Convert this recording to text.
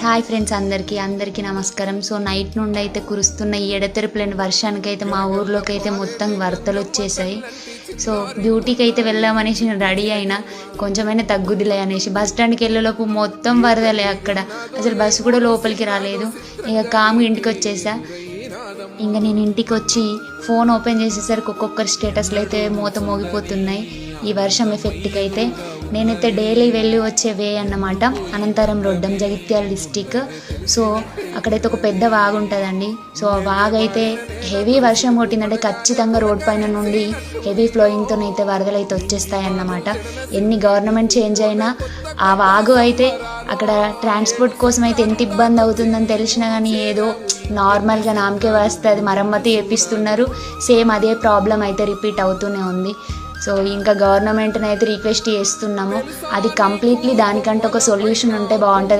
Hi friends, అందరికీ నమస్కారం. So night నుండి అయితే కురుస్తున్న ఈ ఎడతెరిపిలేని వర్షానికైతే మా ఊర్లోకి అయితే మొత్తం వరదలు వచ్చేసాయి. సో డ్యూటీకి అయితే వెళ్దామనేసి నేను రెడీ అయినా, కొంచెమైనా తగ్గుదిలే అనేసి బస్ స్టాండ్కి వెళ్ళేలోపు మొత్తం వరదలే. అక్కడ అసలు బస్సు కూడా లోపలికి రాలేదు. ఇక కాము ఇంటికి వచ్చేసా. ఇంకా నేను ఇంటికి వచ్చి ఫోన్ ఓపెన్ చేసేసరికి ఒక్కొక్కరి స్టేటస్లు అయితే మోగిపోతున్నాయి. ఈ వర్షం ఎఫెక్ట్కి అయితే నేనైతే డైలీ వెళ్ళి వచ్చే వే అన్నమాట అనంతరం రోడ్డం, జగిత్యాల డిస్టిక్. సో అక్కడైతే ఒక పెద్ద వాగు ఉంటుందండి. సో ఆ వాగు అయితే హెవీ వర్షం కొట్టిందంటే ఖచ్చితంగా రోడ్ పైన నుండి హెవీ ఫ్లోయింగ్తోనైతే వరదలు అయితే వచ్చేస్తాయి అన్నమాట. ఎన్ని గవర్నమెంట్ చేంజ్ అయినా ఆ వాగు అయితే అక్కడ ట్రాన్స్పోర్ట్ కోసం అయితే ఎంత ఇబ్బంది అవుతుందని తెలిసినా కానీ ఏదో నార్మల్గా నామకే వస్తుంది, మరమ్మతు చేపిస్తున్నారు. సేమ్ అదే ప్రాబ్లం అయితే రిపీట్ అవుతూనే ఉంది. సో ఇంకా గవర్నమెంట్ని అయితే రిక్వెస్ట్ చేస్తున్నాము, అది కంప్లీట్లీ దానికంటే ఒక సొల్యూషన్ ఉంటే బాగుంటుంది.